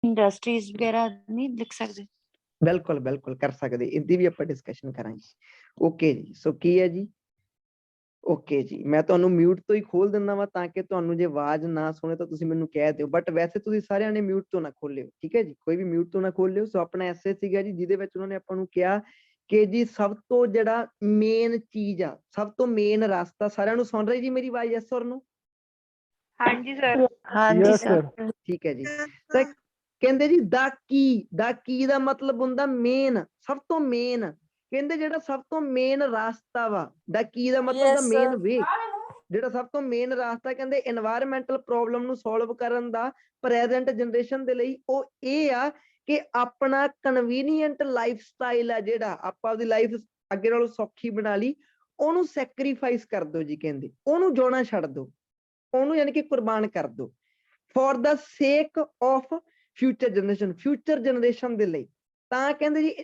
Industries ਵਗੈਰਾ ਨਹੀਂ ਲਿਖ ਸਕਦੇ? ਬਿਲਕੁਲ ਬਿਲਕੁਲ ਕਰ ਸਕਦੇ, ਇਹਦੀ ਵੀ ਆਪਾਂ ਡਿਸਕਸ਼ਨ ਕਰਾਂਗੇ। ਓਕੇ ਜੀ, ਸੋ ਕੀ ਹੈ ਜੀ? ਓਕੇ ਜੀ, ਮੈਂ ਤੁਹਾਨੂੰ ਮਿਊਟ ਤੋਂ ਹੀ ਖੋਲ ਦਿੰਦਾ ਵਾ ਤਾਂ ਕਿ ਤੁਹਾਨੂੰ ਜੇ ਆਵਾਜ਼ ਨਾ ਸੁਣੇ ਤਾਂ ਤੁਸੀਂ ਮੈਨੂੰ ਕਹਿ ਦਿਓ, ਬਟ ਵੈਸੇ ਤੁਸੀਂ ਸਾਰਿਆਂ ਨੇ ਮਿਊਟ ਤੋਂ ਨਾ ਖੋਲਿਓ, ਠੀਕ ਹੈ ਜੀ, ਕੋਈ ਵੀ ਮਿਊਟ ਤੋਂ ਨਾ ਖੋਲਿਓ। ਸੋ ਆਪਣਾ ਐਸੇ ਸੀਗਾ ਜੀ ਜਿਹਦੇ ਵਿੱਚ ਉਹਨਾਂ ਨੇ ਆਪਾਂ ਨੂੰ ਕਿਹਾ ਕਿ ਜੀ ਸਭ ਤੋਂ ਜਿਹੜਾ ਮੇਨ ਚੀਜ਼ ਆ, ਸਭ ਤੋਂ ਮੇਨ ਰਸਤਾ, ਸਾਰਿਆਂ ਨੂੰ ਸੁਣ ਰਹੀ ਜੀ ਮੇਰੀ ਆਵਾਜ਼? ਯੈਸ ਔਰ ਨੋ? ਹਾਂਜੀ ਸਰ। ਹਾਂਜੀ ਸਰ। ਠੀਕ ਹੈ ਜੀ। ਤਾਂ ਕਹਿੰਦੇ ਜੀ ਦਾ ਕੀ ਦਾ ਮਤਲਬ ਹੁੰਦਾ ਮੇਨ, ਸਭ ਤੋਂ ਮੇਨ। ਕਹਿੰਦੇ ਜਿਹੜਾ ਸਭ ਤੋਂ ਮੇਨ ਰਾਸਤਾ ਵਾ, ਦਾ ਕੀ ਦਾ ਮਤਲਬ ਦਾ ਮੇਨ ਵੇ, ਜਿਹੜਾ ਸਭ ਤੋਂ ਮੇਨ ਰਾਸਤਾ ਕਹਿੰਦੇ এনवायरमेंटल ਪ੍ਰੋਬਲਮ ਨੂੰ ਸੋਲਵ ਕਰਨ ਦਾ ਪ੍ਰੈਜ਼ੈਂਟ ਜਨਰੇਸ਼ਨ ਦੇ ਲਈ, ਉਹ ਇਹ ਆ ਕਿ ਆਪਣਾ ਕਨਵੀਨੀਅੰਟ ਲਾਈਫ ਸਟਾਈਲ ਆ, ਜਿਹੜਾ ਆਪਾਂ ਆਪਦੀ ਲਾਈਫ ਅੱਗੇ ਨਾਲੋਂ ਸੌਖੀ ਬਣਾ ਲਈ, ਉਹਨੂੰ ਸੈਕਰੀਫਾਈਸ ਕਰ ਦਿਓ ਜੀ। ਕਹਿੰਦੇ ਉਹਨੂੰ ਜਿਉਣਾ ਛੱਡ ਦਿਓ, ਉਹਨੂੰ ਯਾਨੀ ਕਿ ਕੁਰਬਾਨ ਕਰ ਦਿਓ ਫॉर द ਸੇਕ of future generation, future generation ਦੇ ਲਈ। ਤਾਂ ਕਹਿੰਦੇ ਜੀ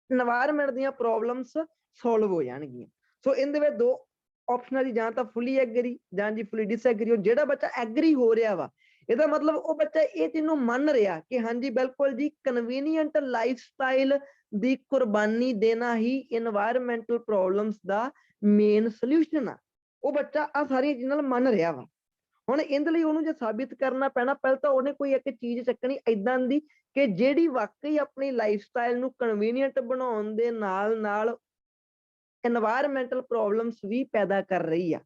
এনवायरमेंट ਦੀਆਂ ਪ੍ਰੋਬਲਮਸ ਸੋਲਵ ਹੋ ਜਾਣਗੀਆਂ। ਸੋ ਇਹਦੇ ਵਿੱਚ ਦੋ ਆਪਸ਼ਨ ਆ ਜੀ, ਜਾਂ ਤਾਂ ਫੁੱਲੀ ਐਗਰੀ ਜਾਂ ਜੀ ਫੁੱਲੀ ਡਿਸਐਗਰੀ। ਜਿਹੜਾ ਬੱਚਾ ਐਗਰੀ ਹੋ ਰਿਹਾ ਵਾ, ਇਹਦਾ ਮਤਲਬ ਉਹ ਬੱਚਾ ਇਹ ਚੀਜ਼ ਨੂੰ ਮੰਨ ਰਿਹਾ ਕਿ ਹਾਂਜੀ ਬਿਲਕੁਲ ਜੀ ਕਨਵੀਨੀਅੰਟ ਲਾਈਫ ਸਟਾਈਲ ਦੀ ਕੁਰਬਾਨੀ ਦੇਣਾ ਹੀ এনवायरमेंटल ਪ੍ਰੋਬਲਮਸ ਦਾ ਮੇਨ ਸੋਲੂਸ਼ਨ ਆ। ਉਹ ਬੱਚਾ ਆ ਸਾਰੀਆਂ ਚੀਜ਼ਾਂ ਨਾਲ ਮੰਨ ਰਿਹਾ ਵਾ। ਹੁਣ ਇਹਦੇ ਲਈ ਉਹਨੂੰ ਜੇ ਸਾਬਿਤ ਕਰਨਾ ਪੈਣਾ, ਪਹਿਲਾਂ ਤਾਂ ਉਹਨੇ ਕੋਈ ਇੱਕ ਚੀਜ਼ ਚੱਕਣੀ ਏਦਾਂ ਦੀ ਕਿ ਜਿਹੜੀ ਵਾਕਈ ਆਪਣੀ ਲਾਈਫ ਸਟਾਈਲ ਨੂੰ ਕਨਵੀਨੀਅੰਟ ਬਣਾਉਣ ਦੇ ਨਾਲ ਨਾਲ এনवायरमेंटल ਪ੍ਰੋਬਲਮਸ ਵੀ ਪੈਦਾ ਕਰ ਰਹੀ ਆ।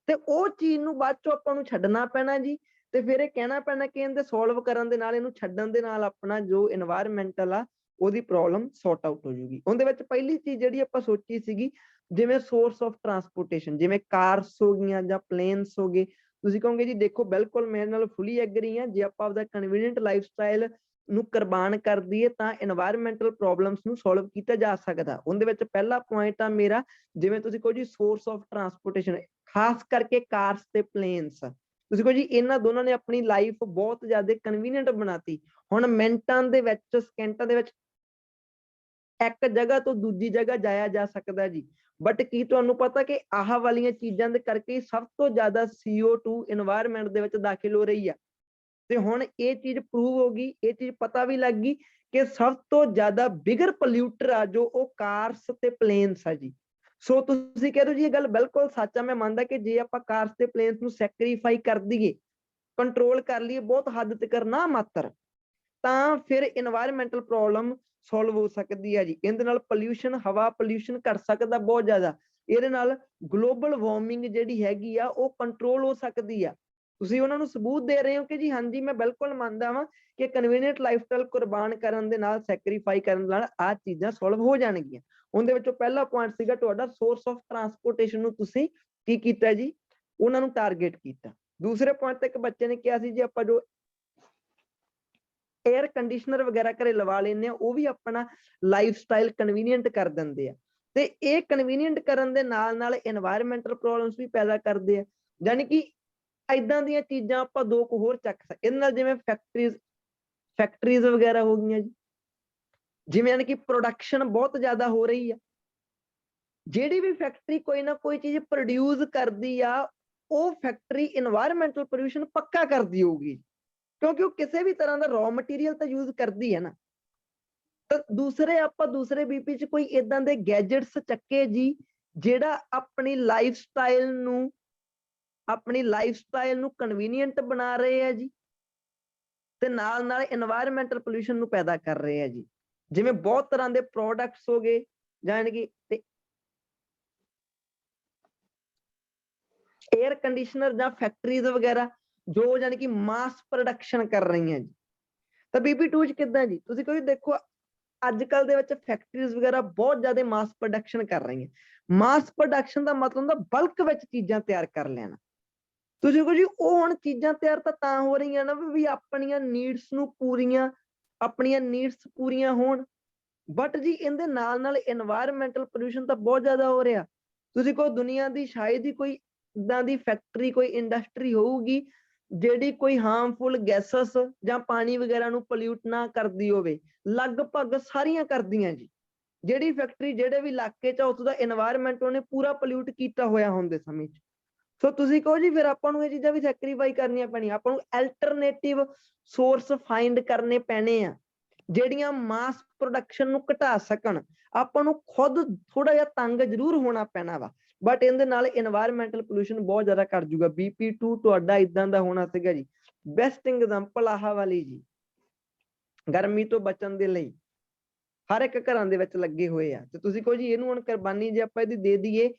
ਤੇ ਉਹ ਚੀਜ਼ ਨੂੰ ਬਾਅਦ ਚੋਂ ਆਪਾਂ ਨੂੰ ਛੱਡਣਾ ਪੈਣਾ ਜੀ। ਤੇ ਫਿਰ ਇਹ ਕਹਿਣਾ ਪੈਣਾ ਕਿ ਇਹਦੇ ਸੋਲਵ ਕਰਨ ਦੇ ਨਾਲ, ਇਹਨੂੰ ਛੱਡਣ ਦੇ ਨਾਲ ਆਪਣਾ ਜੋ এনवायरमेंटल ਆ ਉਹਦੀ ਪ੍ਰੋਬਲਮ ਸੌਰਟ ਆਊਟ ਹੋ ਜੂਗੀ। ਉਹਦੇ ਵਿੱਚ ਪਹਿਲੀ ਚੀਜ਼ ਜਿਹੜੀ ਆਪਾਂ ਸੋਚੀ ਸੀਗੀ, ਜਿਵੇਂ ਸੋਰਸ ਆਫ ਟਰਾਂਸਪੋਰਟੇਸ਼ਨ, ਜਿਵੇਂ ਕਾਰਸ ਹੋ ਗਈਆਂ ਜਾਂ ਪਲੇਨਸ ਹੋ ਗਏ। ਤੁਸੀਂ ਕਹੋਗੇ ਜੀ ਦੇਖੋ ਬਿਲਕੁਲ ਮੇਰੇ ਨਾਲ ਫੁੱਲੀ ਐਗਰੀ ਆ, ਜੇ ਆਪਾਂ ਆਪਦਾ ਕਨਵੀਨੀਅੰਟ ਲਾਈਫ ਸਟਾਈਲ ਨੂੰ ਕੁਰਬਾਨ ਕਰ ਦਈਏ ਤਾਂ এনवायरमेंटल ਪ੍ਰੋਬਲਮਸ ਨੂੰ ਸੋਲਵ ਕੀਤਾ ਜਾ ਸਕਦਾ। ਉਹਦੇ ਵਿੱਚ ਪਹਿਲਾ ਪੁਆਇੰਟ ਆ ਮੇਰਾ, ਜਿਵੇਂ ਤੁਸੀਂ ਕਹੋ ਜੀ ਸੋਰਸ ਆਫ ਟਰਾਂਸਪੋਰਟੇਸ਼ਨ, ਖਾਸ ਕਰਕੇ ਕਾਰਸ ਤੇ ਪਲੇਨਸ। ਤੁਸੀਂ ਕਹੋ ਜੀ ਇਹਨਾਂ ਦੋਨਾਂ ਨੇ ਆਪਣੀ ਲਾਈਫ ਬਹੁਤ ਜ਼ਿਆਦਾ ਕਨਵੀਨੀਅੰਟ ਬਣਾਤੀ। ਹੁਣ ਮਿੰਟਾਂ ਦੇ ਵਿੱਚ, ਸਕਿੰਟਾਂ ਦੇ ਵਿੱਚ ਇੱਕ ਜਗ੍ਹਾ ਤੋਂ ਦੂਜੀ ਜਗ੍ਹਾ ਜਾਇਆ ਜਾ ਸਕਦਾ ਜੀ। ਬਟ ਕੀ ਤੁਹਾਨੂੰ ਪਤਾ ਕਿ ਆਹ ਵਾਲੀਆਂ ਚੀਜ਼ਾਂ ਦੇ ਕਰਕੇ ਸਭ ਤੋਂ ਜ਼ਿਆਦਾ CO2 এনवायरमेंट ਦੇ ਵਿੱਚ ਦਾਖਲ ਹੋ ਰਹੀ ਆ। ਤੇ ਹੁਣ ਇਹ ਚੀਜ਼ ਪ੍ਰੂਵ ਹੋ ਗਈ, ਇਹ ਚੀਜ਼ ਪਤਾ ਵੀ ਲੱਗ ਗਈ ਕਿ ਸਭ ਤੋਂ ਜ਼ਿਆਦਾ ਬਿਗਰ ਪੋਲਿਊਟਰ ਆ ਜੋ ਉਹ ਕਾਰਸ ਤੇ ਪਲੇਨਸ ਆ ਜੀ। ਸੋ ਤੁਸੀਂ ਕਹਿ ਰਹੇ ਹੋ ਜੀ ਇਹ ਗੱਲ ਬਿਲਕੁਲ ਸੱਚ ਆ। ਮੈਂ ਮੰਨਦਾ ਕਿ ਜੇ ਆਪਾਂ ਕਾਰਸ ਤੇ ਪਲੇਨਸ ਨੂੰ ਸੈਕਰੀਫਾਈ ਕਰ ਦਈਏ, ਕੰਟਰੋਲ ਕਰ ਲਈਏ ਬਹੁਤ ਹੱਦ ਤੱਕ ਨਾ ਮਾਤਰ, ਤਾਂ ਫਿਰ এনवायरमेंटल ਪ੍ਰੋਬਲਮ ਸੋਲਵ ਹੋ ਸਕਦੀ ਹੈ ਜੀ। ਇਹਦੇ ਨਾਲ ਪੋਲਿਊਸ਼ਨ, ਹਵਾ ਪੋਲਿਊਸ਼ਨ ਘਟ ਸਕਦਾ ਬਹੁਤ ਜ਼ਿਆਦਾ। ਇਹਦੇ ਨਾਲ ਗਲੋਬਲ ਵਾਰਮਿੰਗ ਜਿਹੜੀ ਹੈਗੀ ਆ ਉਹ ਕੰਟਰੋਲ ਹੋ ਸਕਦੀ ਆ। ਤੁਸੀਂ ਉਹਨਾਂ ਨੂੰ ਸਬੂਤ ਦੇ ਰਹੇ ਹੋ ਕਿ ਜੀ ਹਾਂਜੀ ਮੈਂ ਬਿਲਕੁਲ ਮੰਨਦਾ ਵਾਂ ਕਿ ਕਨਵੀਨੀਅੰਟ ਲਾਈਫ ਸਟਾਈਲ ਕੁਰਬਾਨ ਕਰਨ ਦੇ ਨਾਲ, ਸੈਕਰੀਫਾਈ ਕਰਨ ਨਾਲ ਆਹ ਚੀਜ਼ਾਂ ਸੋਲਵ ਹੋ ਜਾਣਗੀਆਂ। ਉਹਦੇ ਵਿੱਚੋਂ ਪਹਿਲਾ ਪੁਆਇੰਟ ਸੀਗਾ ਤੁਹਾਡਾ ਸੋਰਸ ਆਫ ਟਰਾਂਸਪੋਰਟੇਸ਼ਨ ਨੂੰ ਤੁਸੀਂ ਕੀ ਕੀਤਾ ਜੀ, ਉਹਨਾਂ ਨੂੰ ਟਾਰਗੇਟ ਕੀਤਾ। ਦੂਸਰੇ ਪੁਆਇੰਟ ਤੇ ਇੱਕ ਬੱਚੇ ਨੇ ਕਿਹਾ ਸੀ ਜੀ ਆਪਾਂ ਜੋ 에ਅਰ ਕੰਡੀਸ਼ਨਰ ਵਗੈਰਾ ਘਰੇ ਲਵਾ ਲੈਂਦੇ ਆ, ਉਹ ਵੀ ਆਪਣਾ ਲਾਈਫ ਸਟਾਈਲ ਕਨਵੀਨੀਅੰਟ ਕਰ ਦਿੰਦੇ ਆ। ਤੇ ਇਹ ਕਨਵੀਨੀਅੰਟ ਕਰਨ ਦੇ ਨਾਲ ਨਾਲ এনवायरमेंटल ਪ੍ਰੋਬਲਮਸ ਵੀ ਪੈਦਾ ਕਰਦੇ ਆ। ਯਾਨੀ ਕਿ ਏਦਾਂ ਦੀਆਂ ਚੀਜ਼ਾਂ ਆਪਾਂ ਦੋ ਕੁ ਹੋਰ ਚੱਕ ਸਕਦੇ ਇਹਦੇ ਨਾਲ, ਜਿਵੇਂ ਫੈਕਟਰੀਜ਼ ਵਗੈਰਾ ਹੋ ਗਈਆਂ ਜੀ, ਜਿਵੇਂ ਯਾਨੀ ਕਿ ਪ੍ਰੋਡਕਸ਼ਨ ਬਹੁਤ ਜ਼ਿਆਦਾ ਹੋ ਰਹੀ ਆ। ਜਿਹੜੀ ਵੀ ਫੈਕਟਰੀ ਕੋਈ ਨਾ ਕੋਈ ਚੀਜ਼ ਪ੍ਰੋਡਿਊਸ ਕਰਦੀ ਆ, ਉਹ ਫੈਕਟਰੀ এনवायरमेंटल ਪੋਲਿਊਸ਼ਨ ਪੱਕਾ ਕਰਦੀ ਹੋਊਗੀ, ਕਿਉਂਕਿ ਉਹ ਕਿਸੇ ਵੀ ਤਰ੍ਹਾਂ ਦਾ ਰॉ ਮਟੀਰੀਅਲ ਤਾਂ ਯੂਜ਼ ਕਰਦੀ ਹੈ ਨਾ। ਤਾਂ ਦੂਸਰੇ BP ਚ ਕੋਈ ਇਦਾਂ ਦੇ ਗੈਜਟਸ ਚੱਕੇ ਜੀ ਜਿਹੜਾ ਆਪਣੀ ਲਾਈਫ ਸਟਾਈਲ ਨੂੰ ਕਨਵੀਨੀਅੰਟ ਬਣਾ ਰਹੇ ਆ ਜੀ, ਤੇ ਨਾਲ ਨਾਲ এনवायरमेंटल ਪੋਲਿਊਸ਼ਨ ਨੂੰ ਪੈਦਾ ਕਰ ਰਹੇ ਆ ਜੀ। ਜਿਵੇਂ ਬਹੁਤ ਤਰ੍ਹਾਂ ਦੇ ਪ੍ਰੋਡਕਟਸ ਹੋ ਗਏ, ਜਾਨ ਕਿ ਤੇ 에ਅਰ ਕੰਡੀਸ਼ਨਰ ਜਾਂ ਫੈਕਟਰੀਜ਼ ਵਗੈਰਾ ਜੋ ਜਾਨੀ ਕਿ ਮਾਸ ਪ੍ਰੋਡਕਸ਼ਨ ਕਰ ਰਹੀਆਂ ਜੀ। ਤਾਂ BP2 ਚ ਕਿੱਦਾਂ ਜੀ, ਤੁਸੀਂ ਕੋਈ ਦੇਖੋ ਅੱਜ ਕੱਲ ਦੇ ਵਿੱਚ ਫੈਕਟਰੀਜ਼ ਵਗੈਰਾ ਬਹੁਤ ਜ਼ਿਆਦਾ ਮਾਸ ਪ੍ਰੋਡਕਸ਼ਨ ਕਰ ਰਹੀਆਂ। ਮਾਸ ਪ੍ਰੋਡਕਸ਼ਨ ਦਾ ਮਤਲਬ ਹੁੰਦਾ ਬਲਕ ਵਿੱਚ ਚੀਜ਼ਾਂ ਤਿਆਰ ਕਰ ਲੈਣਾ। ਤੁਸੀਂ ਕਹੋ ਜੀ ਉਹ ਹੁਣ ਚੀਜ਼ਾਂ ਤਿਆਰ ਤਾਂ ਹੋ ਰਹੀਆਂ ਨਾ ਵੀ ਆਪਣੀਆਂ ਨੀਡਸ ਪੂਰੀਆਂ ਹੋਣ, ਬਟ ਜੀ ਇਹਦੇ ਨਾਲ ਨਾਲ এনवायरमेंटल ਪੋਲਿਊਸ਼ਨ ਤਾਂ ਬਹੁਤ ਜ਼ਿਆਦਾ ਹੋ ਰਿਹਾ। ਤੁਸੀਂ ਕਹੋ ਦੁਨੀਆ ਦੀ ਸ਼ਾਇਦ ਹੀ ਕੋਈ ਇਦਾਂ ਦੀ ਫੈਕਟਰੀ, ਕੋਈ ਇੰਡਸਟਰੀ ਹੋਊਗੀ ਜਿਹੜੀ ਕੋਈ ਹਾਰਮਫੁਲ ਗੈਸਸ ਜਾਂ ਪਾਣੀ ਵਗੈਰਾ ਨੂੰ ਪੋਲਿਊਟ ਨਾ ਕਰਦੀ ਹੋਵੇ। ਲਗਭਗ ਸਾਰੀਆਂ ਕਰਦੀਆਂ ਜੀ। ਜਿਹੜੀ ਫੈਕਟਰੀ ਜਿਹੜੇ ਵੀ ਇਲਾਕੇ ਚ ਉਸ ਦਾ এনवायरमेंट ਉਹਨੇ ਪੂਰਾ ਪੋਲਿਊਟ ਕੀਤਾ ਹੋਇਆ ਹੁੰਦੇ ਸਮੇਂ ਚ, ਸੋ ਤੁਸੀਂ ਕਹੋ ਜੀ ਫਿਰ ਆਪਾਂ ਨੂੰ ਇਹ ਚੀਜ਼ਾਂ ਵੀ ਸੈਕਰੀਫਾਈ ਕਰਨੀਆਂ ਪੈਣੀਆਂ, ਆਪਾਂ ਨੂੰ ਐਲਟਰਨੇਟਿਵ ਸੋਰਸ ਫਾਈਂਡ ਕਰਨੇ ਪੈਣੇ ਆ ਜਿਹੜੀਆਂ ਮਾਸ ਪ੍ਰੋਡਕਸ਼ਨ ਨੂੰ ਘਟਾ ਸਕਣ। ਆਪਾਂ ਨੂੰ ਖੁਦ ਥੋੜਾ ਜਿਹਾ ਤੰਗ ਜ਼ਰੂਰ ਹੋਣਾ ਪੈਣਾ ਵਾ, ਬਟ ਇਹਦੇ ਨਾਲ ਇਨਵਾਇਰਮੈਂਟਲ ਪੋਲਿਊਸ਼ਨ ਬਹੁਤ ਜ਼ਿਆਦਾ ਘਟ ਜੂਗਾ। BP2 ਤੁਹਾਡਾ ਇਦਾਂ ਦਾ ਹੋਣਾ ਸੀਗਾ ਜੀ। ਬੈਸਟ ਐਗਜ਼ਾਮਪਲ ਆਹ ਵਾਲੀ ਜੀ, ਗਰਮੀ ਤੋਂ ਬਚਣ ਦੇ ਲਈ ਹਰ ਇੱਕ ਘਰਾਂ ਦੇ ਵਿੱਚ ਲੱਗੇ ਹੋਏ ਆ, ਤੇ ਤੁਸੀਂ ਕਹੋ ਜੀ ਇਹਨੂੰ ਹੁਣ ਕੁਰਬਾਨੀ ਜੇ ਆਪਾਂ ਇਹਦੀ ਦੇ ਦਈਏ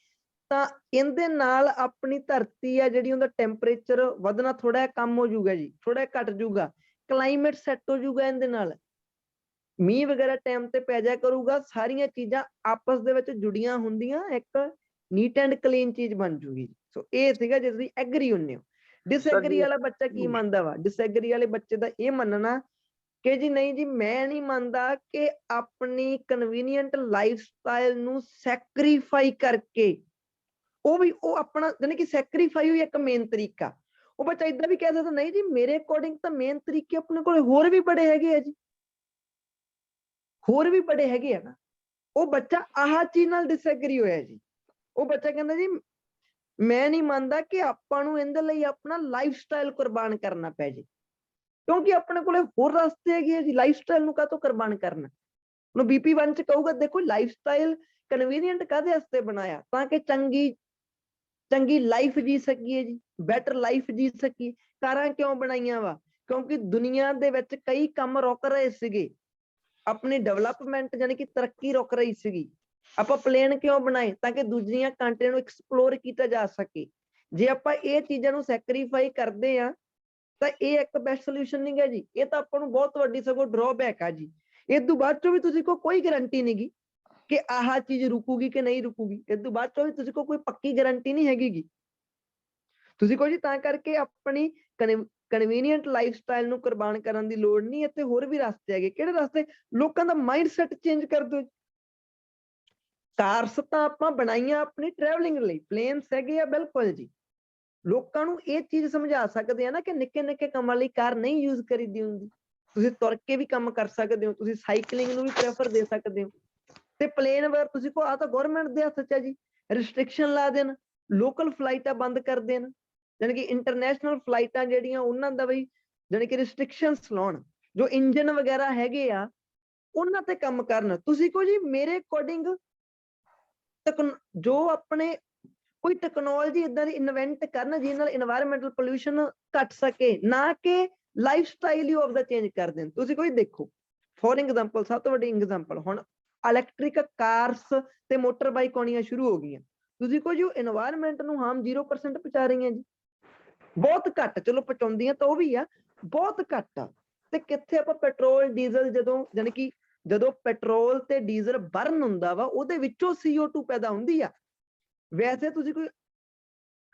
ਤਾਂ ਇਹਦੇ ਨਾਲ ਆਪਣੀ ਧਰਤੀ ਆ ਜਿਹੜੀ ਉਹਦਾ ਟੈਂਪਰੇਚਰ ਵਧਣਾ ਥੋੜਾ ਜਿਹਾ ਕੰਮ ਹੋ ਜਾਊਗਾ ਜੀ, ਥੋੜਾ ਜਿਹਾ ਘਟ ਜਾਊਗਾ, ਕਲਾਈਮੇਟ ਸੈੱਟ ਹੋ ਜਾਊਗਾ ਇਹਦੇ ਨਾਲ, ਮੀਂਹ ਵਗੈਰਾ ਟਾਈਮ ਤੇ ਪੈ ਜਾਇਆ ਕਰੂਗਾ, ਸਾਰੀਆਂ ਚੀਜ਼ਾਂ ਆਪਸ ਦੇ ਵਿੱਚ ਜੁੜੀਆਂ ਹੁੰਦੀਆਂ, ਇੱਕ ਨੀਟ ਐਂਡ ਕਲੀਨ ਚੀਜ਼ ਬਣ ਜੂਗੀ। ਸੋ ਇਹ ਸੀਗਾ ਜੇ ਤੁਸੀਂ ਐਗਰੀ ਹੁੰਦੇ ਹੋ। ਡਿਸਐਗਰੀ ਵਾਲਾ ਬੱਚਾ ਕੀ ਮੰਨਦਾ ਵਾ? ਡਿਸਐਗਰੀ ਵਾਲੇ ਬੱਚੇ ਦਾ ਇਹ ਮੰਨਣਾ ਕਿ ਜੀ ਨਹੀਂ ਜੀ, ਮੈਂ ਨਹੀਂ ਮੰਨਦਾ ਕਿ ਆਪਣੀ ਕਨਵੀਨੀਅੰਟ ਲਾਈਫ ਸਟਾਈਲ ਨੂੰ ਸੈਕਰੀਫਾਈ ਕਰਕੇ ਉਹ ਆਪਣਾ ਜਾਨੀ ਕਿ ਸੈਕਰੀਫਾਈ ਹੋਈ ਇੱਕ ਮੇਨ ਤਰੀਕਾ। ਉਹ ਬੱਚਾ ਇਦਾਂ ਵੀ ਕਹਿ ਸਕਦਾ ਨਹੀਂ ਜੀ ਮੇਰੇ ਅਕੋਰਡਿੰਗ ਤਾਂ ਮੇਨ ਤਰੀਕੇ ਆਪਣੇ ਕੋਲ ਹੋਰ ਵੀ ਬੜੇ ਹੈਗੇ ਆ ਜੀ, ਹੋਰ ਵੀ ਬੜੇ ਹੈਗੇ ਆ ਨਾ। ਉਹ ਬੱਚਾ ਆਹ ਚੀਜ਼ ਨਾਲ ਡਿਸਐਗਰੀ ਹੋਇਆ ਜੀ। ਉਹ ਬੱਚਾ ਕਹਿੰਦਾ ਜੀ ਮੈਂ ਨਹੀਂ ਮੰਨਦਾ ਕਿ ਆਪਾਂ ਨੂੰ ਇਹਦੇ ਲਈ ਆਪਣਾ ਲਾਈਫ ਸਟਾਈਲ ਕੁਰਬਾਨ ਕਰਨਾ ਪੈ ਜੇ, ਕਿਉਂਕਿ ਆਪਣੇ ਕੋਲੇ ਹੋਰ ਰਸਤੇ ਹੈਗੇ ਆ ਜੀ। ਲਾਈਫ ਸਟਾਈਲ ਨੂੰ ਕਾਹਤੋਂ ਕੁਰਬਾਨ ਕਰਨਾ? ਹੁਣ BP1 ਚ ਕਹੂਗਾ ਦੇਖੋ ਲਾਈਫ ਸਟਾਈਲ ਕਨਵੀਨੀਅੰਟ ਕਾਹਦੇ ਵਾਸਤੇ ਬਣਾਇਆ, ਤਾਂ ਕਿ ਚੰਗੀ ਲਾਈਫ ਜੀ ਸਕੀਏ ਜੀ, ਬੈਟਰ ਲਾਈਫ ਜੀ ਸਕੀਏ। ਕਾਰਾਂ ਕਿਉਂ ਬਣਾਈਆਂ ਵਾ? ਕਿਉਂਕਿ ਦੁਨੀਆ ਦੇ ਵਿੱਚ ਕਈ ਕੰਮ ਰੁਕ ਰਹੇ ਸੀਗੇ, ਆਪਣੀ ਡਿਵੈਲਪਮੈਂਟ ਯਾਨੀ ਕਿ ਤਰੱਕੀ ਰੁਕ ਰਹੀ ਸੀਗੀ। ਆਪਾਂ ਪਲੇਨ ਕਿਉਂ ਬਣਾਏ? ਤਾਂ ਕਿ ਦੂਜੀਆਂ ਕੰਟਰੀਆਂ ਨੂੰ ਐਕਸਪਲੋਰ ਕੀਤਾ ਜਾ ਸਕੇ। ਜੇ ਆਪਾਂ ਇਹ ਚੀਜ਼ਾਂ ਨੂੰ ਸੈਕਰੀਫਾਈ ਕਰਦੇ ਆ ਤਾਂ ਇਹ ਇੱਕ ਬੈਸਟ ਸੋਲੂਸ਼ਨ ਨਹੀਂ ਗਾ ਜੀ, ਇਹ ਤਾਂ ਆਪਾਂ ਨੂੰ ਬਹੁਤ ਵੱਡੀ ਸਗੋਂ ਡਰਾਬੈਕ ਆ ਜੀ। ਇਸ ਤੋਂ ਬਾਅਦ ਚੋਂ ਵੀ ਤੁਸੀਂ ਕੋਈ ਗਾਰੰਟੀ ਨਹੀਂ ਗੀ ਕਿ ਆਹ ਚੀਜ਼ ਰੁਕੂਗੀ ਕਿ ਨਹੀਂ ਰੁਕੂਗੀ। ਇਸ ਤੋਂ ਬਾਅਦ ਚੋਂ ਵੀ ਤੁਸੀਂ ਕੋਈ ਪੱਕੀ ਗਾਰੰਟੀ ਨਹੀਂ ਹੈਗੀ। ਤੁਸੀਂ ਕਹੋ ਜੀ ਤਾਂ ਕਰਕੇ ਆਪਣੀ ਕਨਵੀਨੀਅੰਟ ਲਾਈਫ ਸਟਾਈਲ ਨੂੰ ਕੁਰਬਾਨ ਕਰਨ ਦੀ ਲੋੜ ਨਹੀਂ। ਇੱਥੇ ਹੋਰ ਵੀ ਰਸਤੇ ਹੈਗੇ। ਕਿਹੜੇ ਰਸਤੇ? ਲੋਕਾਂ ਦਾ ਮਾਈਂਡ ਸੈਟ ਚੇਂਜ ਕਰ ਦਿਓ। ਕਾਰਸ ਤਾਂ ਆਪਾਂ ਬਣਾਈਆਂ ਆਪਣੀ ਟਰੈਵਲਿੰਗ ਲਈ, ਪਲੇਨਸ ਹੈਗੇ ਆ ਬਿਲਕੁਲ ਜੀ। ਲੋਕਾਂ ਨੂੰ ਇਹ ਚੀਜ਼ ਸਮਝਾ ਸਕਦੇ ਆ ਨਾ ਕਿ ਨਿੱਕੇ ਨਿੱਕੇ ਕੰਮਾਂ ਲਈ ਕਾਰ ਨਹੀਂ ਯੂਜ਼ ਕਰੀਦੀ ਹੁੰਦੀ। ਤੁਸੀਂ ਤੁਰ ਕੇ ਵੀ ਕੰਮ ਕਰ ਸਕਦੇ ਹੋ, ਤੁਸੀਂ ਸਾਈਕਲਿੰਗ ਨੂੰ ਵੀ ਪ੍ਰੈਫਰ ਦੇ ਸਕਦੇ ਹੋ। ਤੇ ਪਲੇਨ ਵਗੈਰਾ ਤੁਸੀਂ ਕਹੋ ਆ ਤਾਂ ਗਵਰਨਮੈਂਟ ਦੇ ਹੱਥ 'ਚ ਹੈ ਜੀ, ਰਿਸਟ੍ਰਿਕਸ਼ਨ ਲਾ ਦੇਣ, ਲੋਕਲ ਫਲਾਈਟਾਂ ਬੰਦ ਕਰ ਦੇਣ, ਜਾਣੀ ਕਿ ਇੰਟਰਨੈਸ਼ਨਲ ਫਲਾਈਟਾਂ ਜਿਹੜੀਆਂ ਉਹਨਾਂ ਦਾ ਬਈ ਜਾਣੀ ਕਿ ਰਿਸਟ੍ਰਿਕਸ਼ਨਸ ਲਾਉਣ, ਜੋ ਇੰਜਨ ਵਗੈਰਾ ਹੈਗੇ ਆ ਉਹਨਾਂ ਤੇ ਕੰਮ ਕਰਨ। ਤੁਸੀਂ ਕਹੋ ਜੀ ਮੇਰੇ ਅਕੋਰਡਿੰਗ ਜੋ ਆਪਣੇ ਕੋਈ ਟੈਕਨੋਲੋਜੀ ਇਦਾਂ ਦੀ ਇਨਵੈਂਟ ਕਰਨ ਜਿਹਦੇ ਨਾਲ ਇਨਵਾਇਰਮੈਂਟਲ ਪੋਲਿਊਸ਼ਨ ਘਟ ਸਕੇ, ਨਾ ਕਿ ਲਾਈਫ ਸਟਾਈਲ ਹੀ ਆਪਦਾ ਚੇਂਜ ਕਰ ਦੇਣ। ਤੁਸੀਂ ਕੋਈ ਦੇਖੋ ਫੋਰ ਐਗਜ਼ਾਮਪਲ, ਸਭ ਤੋਂ ਵੱਡੀ ਐਗਜ਼ਾਮਪਲ ਹੁਣ ਇਲੈਕਟ੍ਰਿਕ ਕਾਰਸ ਤੇ ਮੋਟਰ ਬਾਈਕ ਆਉਣੀਆਂ ਸ਼ੁਰੂ ਹੋ ਗਈਆਂ। ਤੁਸੀਂ ਕਹੋ ਜੀ ਉਹ ਇਨਵਾਇਰਮੈਂਟ ਨੂੰ ਹਾਰਮ 0% ਪਹੁੰਚਾ ਰਹੀਆਂ ਜੀ, ਬਹੁਤ ਘੱਟ। ਚਲੋ ਪਹੁੰਚਾਉਂਦੀਆਂ ਤਾਂ ਉਹ ਵੀ ਆ, ਬਹੁਤ ਘੱਟ ਆ। ਤੇ ਕਿੱਥੇ ਆਪਾਂ ਪੈਟਰੋਲ ਡੀਜ਼ਲ ਜਦੋਂ ਪੈਟਰੋਲ ਤੇ ਡੀਜ਼ਲ ਬਰਨ ਹੁੰਦਾ ਵਾ ਉਹਦੇ ਵਿੱਚੋਂ CO2 ਪੈਦਾ ਹੁੰਦੀ ਆ। ਵੈਸੇ ਤੁਸੀਂ ਕੋਈ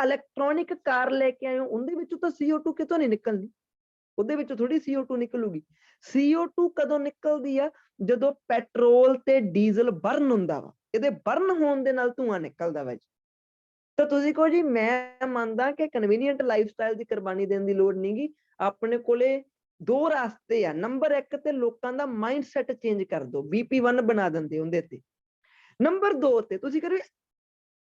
ਇਲੈਕਟ੍ਰੋਨਿਕ ਕਾਰ ਲੈ ਕੇ ਆਏ ਹੋ, ਉਹਦੇ ਵਿੱਚੋਂ ਤਾਂ CO2 ਕਿਤੋਂ ਨਹੀਂ ਨਿਕਲਦੀ, ਉਹਦੇ ਵਿੱਚੋਂ ਥੋੜੀ CO2 ਨਿਕਲੂਗੀ। CO2 ਕਦੋਂ ਨਿਕਲਦੀ ਆ? ਜਦੋਂ ਪੈਟਰੋਲ ਤੇ ਡੀਜ਼ਲ ਬਰਨ ਹੁੰਦਾ ਵਾ, ਇਹਦੇ ਬਰਨ ਹੋਣ ਦੇ ਨਾਲ ਧੂੰਆਂ ਨਿਕਲਦਾ ਵਾ ਜੀ। ਤਾਂ ਤੁਸੀਂ ਕਹੋ ਜੀ ਮੈਂ ਮੰਨਦਾ ਕਿ ਕਨਵੀਨੀਅੰਟ ਲਾਈਫ ਸਟਾਈਲ ਦੀ ਕੁਰਬਾਨੀ ਦੇਣ ਦੀ ਲੋੜ ਨਹੀਂ ਗੀ। ਆਪਣੇ ਕੋਲੇ ਦੋ ਰਾਸਤੇ ਆ। ਨੰਬਰ 1 ਤੇ ਲੋਕਾਂ ਦਾ ਮਾਈਂਡ ਸੈਟ ਚੇਂਜ ਕਰ ਦਿਓ, BP1 ਬਣਾ ਦਿੰਦੇ ਉਹਦੇ ਤੇ। ਨੰਬਰ 2 ਤੇ ਤੁਸੀਂ ਕਰੋ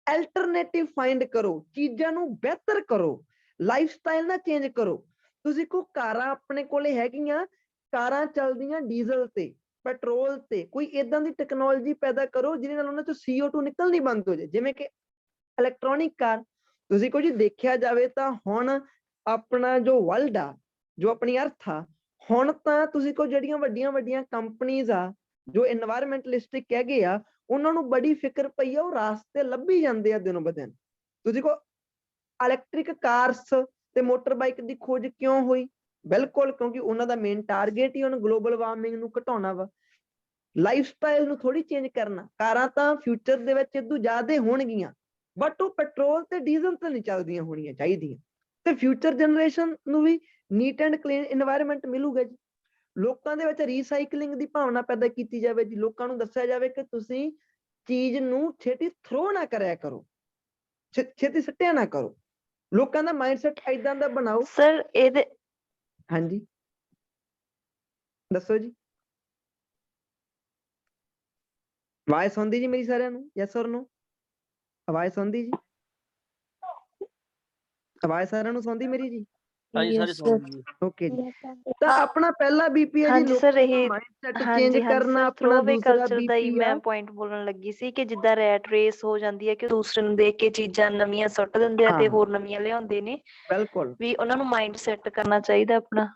ਐਲਟਰਨੇਟਿਵ ਫਾਈਂਡ ਕਰੋ, ਚੀਜ਼ਾਂ ਨੂੰ ਬਿਹਤਰ ਕਰੋ, ਲਾਈਫ ਸਟਾਈਲ ਨਾ ਚੇਂਜ ਕਰੋ। ਤੁਸੀਂ ਕੋ ਕਾਰਾਂ ਆਪਣੇ ਕੋਲੇ ਹੈਗੀਆਂ, ਕਾਰਾਂ ਚੱਲਦੀਆਂ ਡੀਜ਼ਲ ਤੇ, ਪੈਟਰੋਲ ਤੇ, ਕੋਈ ਇਦਾਂ ਦੀ ਟੈਕਨੋਲੋਜੀ ਪੈਦਾ ਕਰੋ ਜਿਹਦੇ ਨਾਲ ਉਹਨਾਂ ਚੋਂ CO2 ਨਿਕਲਣੀ ਬੰਦ ਹੋ ਜਾਏ, ਜਿਵੇਂ ਕਿ ਇਲੈਕਟ੍ਰੋਨਿਕ ਕਾਰ। ਤੁਸੀਂ ਕਹੋ ਜੀ ਦੇਖਿਆ ਜਾਵੇ ਤਾਂ ਹੁਣ ਆਪਣਾ ਜੋ ਵਰਲਡ ਆ, ਜੋ ਆਪਣੀ ਅਰਥ ਆ, ਹੁਣ ਤਾਂ ਤੁਸੀਂ ਕਹੋ ਜਿਹੜੀਆਂ ਵੱਡੀਆਂ ਵੱਡੀਆਂ ਕੰਪਨੀਜ਼ ਆ ਜੋ ਇਨਵਾਇਰਮੈਂਟਲਿਸਟਿਕ ਹੈਗੇ ਆ, ਉਹਨਾਂ ਨੂੰ ਬੜੀ ਫਿਕਰ ਪਈ ਆ, ਉਹ ਰਾਸਤੇ ਲੱਭੀ ਜਾਂਦੇ ਆ ਦਿਨੋਂ ਬਦਿਨ। ਤੁਸੀਂ ਕਹੋ ਇਲੈਕਟ੍ਰਿਕ ਕਾਰਸ ਤੇ ਮੋਟਰ ਬਾਈਕ ਦੀ ਖੋਜ ਕਿਉਂ ਹੋਈ? ਬਿਲਕੁਲ ਕਿਉਂਕਿ ਉਹਨਾਂ ਦਾ ਮੇਨ ਟਾਰਗੇਟ ਹੀ ਉਹਨਾਂ ਗਲੋਬਲ ਵਾਰਮਿੰਗ ਨੂੰ ਘਟਾਉਣਾ ਵਾ, ਲਾਈਫ ਸਟਾਈਲ ਨੂੰ ਥੋੜੀ ਚੇਂਜ ਕਰਨਾ। ਕਾਰਾਂ ਤਾਂ ਫਿਊਚਰ ਦੇ ਵਿੱਚ ਇਦੋਂ ਜ਼ਿਆਦਾ ਹੋਣਗੀਆਂ, ਬਟ ਉਹ ਪੈਟਰੋਲ ਤੇ ਡੀਜ਼ਲ ਤੇ ਨਹੀਂ ਚੱਲਦੀਆਂ ਹੋਣੀਆਂ ਚਾਹੀਦੀਆਂ। ਤੇ ਫਿਊਚਰ ਜਨਰੇਸ਼ਨ ਨੂੰ ਵੀ ਨੀਟ ਐਂਡ ਕਲੀਨ ਇਨਵਾਇਰਮੈਂਟ ਮਿਲੂਗਾ ਜੀ। ਲੋਕਾਂ ਦੇ ਵਿੱਚ ਰੀਸਾਈਕਲਿੰਗ ਦੀ ਭਾਵਨਾ ਪੈਦਾ ਕੀਤੀ ਜਾਵੇ ਜੀ। ਲੋਕਾਂ ਨੂੰ ਦੱਸਿਆ ਜਾਵੇ ਕਿ ਤੁਸੀਂ ਚੀਜ਼ ਨੂੰ ਛੇਤੀ ਥਰੋ ਨਾ ਕਰਿਆ ਕਰੋ, ਛੇਤੀ ਸੱਟਿਆ ਨਾ ਕਰੋ। ਲੋਕਾਂ ਦਾ ਮਾਈਂਡਸੈਟ ਇਦਾਂ ਦਾ ਬਣਾਓ। ਸਰ ਇਹਦੇ ਹਾਂਜੀ ਦੱਸੋ ਜੀ, ਆਵਾਜ਼ ਸੁਣਦੀ ਜੀ ਮੇਰੀ ਸਾਰਿਆਂ ਨੂੰ? ਯੈਸ ਔਰ ਨੋ? ਆਵਾਜ਼ ਸੁਣਦੀ ਜੀ? ਆਵਾਜ਼ ਸਾਰਿਆਂ ਨੂੰ ਸੁਣਦੀ ਮੇਰੀ ਜੀ? ਹਾਂਜੀ ਸਾਰੇ Yes, ਸੁਣ sir. ਜੀ। ਓਕੇ ਜੀ। ਤਾਂ ਆਪਣਾ ਪਹਿਲਾ ਬੀਪੀ ਹੈ ਜੀ ਹਾਂਜੀ ਸਰ, ਲੋਕਾਂ ਦਾ ਇਹ ਮਾਈਂਡਸੈਟ ਚੇਂਜ ਹਾਂਜੀ ਕਰਨਾ। ਸਰ, ਆਪਣਾ ਥਰੋਵੇ ਦੂਸਰਾ ਕਲਚਰ ਦਾ ਹੀ ਬੀਪੀ ਮੈਂ ਆ ਪੁਆਇੰਟ ਬੋਲਣ ਲੱਗੀ ਸੀ ਕਿ ਜਿੱਦਾਂ ਰੈਟ ਰੇਸ ਹੋ ਜਾਂਦੀ ਹੈ ਕਿ ਦੂਸਰੇ ਨੂੰ ਦੇਖ ਕੇ ਚੀਜ਼ਾਂ ਨਵੀਆਂ ਸੁੱਟ ਦਿੰਦੇ ਆ ਤੇ ਹਾਂ ਹੋਰ ਨਵੀਆਂ ਲਿਆਉਂਦੇ ਨੇ, ਬਿਲਕੁਲ ਵੀ ਉਹਨਾਂ ਨੂੰ ਮਾਈਂਡ ਸੈਟ ਕਰਨਾ ਚਾਹੀਦਾ ਆਪਣਾ।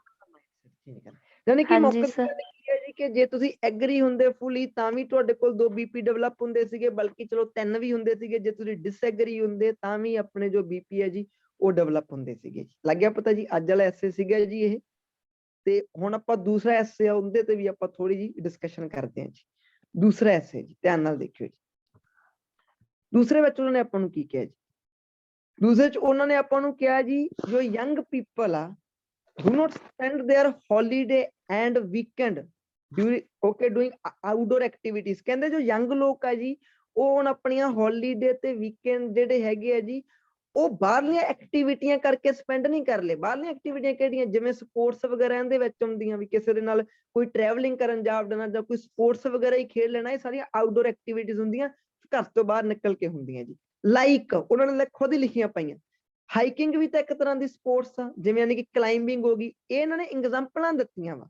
ਯਾਨੀ ਕਿ ਹਾਂਜੀ ਮੁੱਖ ਸਰ। ਗੱਲ ਕੀ ਹੈ ਜੀ ਕਿ ਜੇ ਤੁਸੀਂ ਐਗਰੀ ਹੁੰਦੇ ਫੁੱਲੀ ਤਾਂ ਵੀ ਤੁਹਾਡੇ ਕੋਲ 2 ਬੀਪੀ ਡਿਵੈਲਪ ਹੁੰਦੇ ਸੀਗੇ, ਬਲਕਿ ਚਲੋ 3 ਵੀ ਹੁੰਦੇ ਸੀਗੇ। ਜੇ ਤੁਸੀਂ ਡਿਸਐਗਰੀ ਹੁੰਦੇ ਤਾਂ ਵੀ ਆਪਣੇ ਜੋ ਬੀਪੀ ਹੈ ਜੀ ਉਹ ਡਿਵੈਲਪ ਹੁੰਦੇ ਸੀਗੇ ਜੀ। ਲੱਗ ਗਿਆ ਪਤਾ ਜੀ? ਅੱਜ ਵਾਲਾ ਐਸੇ ਸੀਗਾ ਜੀ ਇਹ। ਤੇ ਹੁਣ ਆਪਾਂ ਦੂਸਰਾ ਐਸੇ ਆ ਉਹਦੇ ਤੇ ਵੀ ਆਪਾਂ ਥੋੜੀ ਜੀ ਡਿਸਕਸ਼ਨ ਕਰਦੇ ਹਾਂ ਜੀ। ਦੂਸਰਾ ਐਸੇ ਜੀ ਧਿਆਨ ਨਾਲ ਦੇਖਿਓ ਜੀ। ਦੂਸਰੇ ਵਿੱਚ ਉਹਨਾਂ ਨੇ ਆਪਾਂ ਨੂੰ ਕੀ ਕਿਹਾ ਜੀ? ਦੂਸਰੇ ਚ ਉਹਨਾਂ ਨੇ ਆਪਾਂ ਨੂੰ ਕਿਹਾ ਜੀ ਜੋ ਯੰਗ ਪੀਪਲ ਆ do not spend their holiday and weekend doing outdoor activities। ਕਹਿੰਦੇ ਜੋ ਯੰਗ ਲੋਕ ਆ ਜੀ ਉਹ ਹੁਣ ਆਪਣੀਆਂ ਹੌਲੀਡੇ ਤੇ ਵੀਕਐਂਡ ਜਿਹੜੇ ਹੈਗੇ ਆ ਜੀ ਉਹ ਬਾਹਰਲੀਆਂ ਐਕਟੀਵਿਟੀਆਂ ਕਰਕੇ ਸਪੈਂਡ ਨਹੀਂ ਕਰ ਲਏ। ਬਾਹਰਲੀਆਂ ਐਕਟੀਵਿਟੀਆਂ ਕਿਹੜੀਆਂ? ਜਿਵੇਂ ਸਪੋਰਟਸ ਵਗੈਰਾ ਦੇ ਵਿੱਚ ਹੁੰਦੀਆਂ, ਵੀ ਕਿਸੇ ਦੇ ਨਾਲ ਕੋਈ ਟਰੈਵਲਿੰਗ ਕਰਨ ਜਾ ਵੜਨਾ ਜਾਂ ਕੋਈ ਸਪੋਰਟਸ ਵਗੈਰਾ ਹੀ ਖੇਡ ਲੈਣਾ, ਇਹ ਸਾਰੀਆਂ ਆਊਟਡੋਰ ਐਕਟੀਵਿਟੀਜ਼ ਹੁੰਦੀਆਂ, ਘਰ ਤੋਂ ਬਾਹਰ ਨਿਕਲ ਕੇ ਹੁੰਦੀਆਂ ਜੀ। ਲਾਈਕ ਉਹਨਾਂ ਨੇ ਖੁਦ ਹੀ ਲਿਖੀਆਂ ਪਈਆਂ। ਹਾਈਕਿੰਗ ਵੀ ਤਾਂ ਇੱਕ ਤਰ੍ਹਾਂ ਦੀ ਸਪੋਰਟਸ ਆ, ਜਿਵੇਂ ਯਾਨੀ ਕਿ ਕਲਾਈਮਿੰਗ ਹੋ ਗਈ। ਇਹ ਇਹਨਾਂ ਨੇ ਐਗਜ਼ਾਮਪਲਾਂ ਦਿੱਤੀਆਂ ਵਾ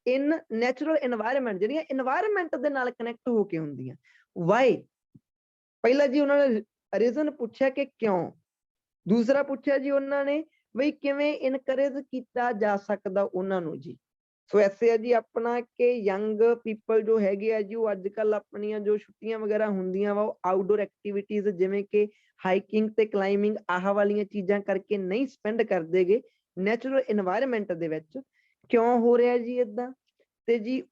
ਇਨ ਨੈਚੁਰਲ এনवायरमेंट, ਜਿਹੜੀਆਂ এনवायरमेंट ਦੇ ਨਾਲ ਕਨੈਕਟ ਹੋ ਕੇ ਹੁੰਦੀਆਂ। ਵਾਈ? ਪਹਿਲਾ ਜੀ ਉਹਨਾਂ ਨੇ ਰੀਜ਼ਨ ਪੁੱਛਿਆ ਕਿ ਕਿਉਂ। ਦੂਸਰਾ ਪੁੱਛਿਆ ਜੀ ਉਹਨਾਂ ਨੇ ਬਈ ਕਿਵੇਂ ਇਨਕਰੇਜ ਕੀਤਾ ਜਾ ਸਕਦਾ ਉਹਨਾਂ ਨੂੰ ਜੀ। ਸੋ ਐਸੇ ਆ ਜੀ ਆਪਣਾ ਕਿ ਯੰਗ ਪੀਪਲ ਜੋ ਹੈਗੇ ਆ ਜੀ ਉਹ ਅੱਜ ਕੱਲ ਆਪਣੀਆਂ ਜੋ ਛੁੱਟੀਆਂ ਵਗੈਰਾ ਹੁੰਦੀਆਂ ਵਾ ਉਹ ਆਊਟਡੋਰ ਐਕਟੀਵਿਟੀਜ਼ ਜਿਵੇਂ ਕਿ ਹਾਈਕਿੰਗ ਤੇ ਕਲਾਈਮਿੰਗ ਆਹ ਵਾਲੀਆਂ ਚੀਜ਼ਾਂ ਕਰਕੇ ਨਹੀਂ ਸਪੈਂਡ ਕਰਦੇਗੇ ਨੈਚੁਰਲ এনवायरमेंट ਦੇ ਵਿੱਚ। ਕਿਉਂ ਹੋ ਰਿਹਾ ਜੀ ਏਦਾਂ? ਤੇ ਜੀ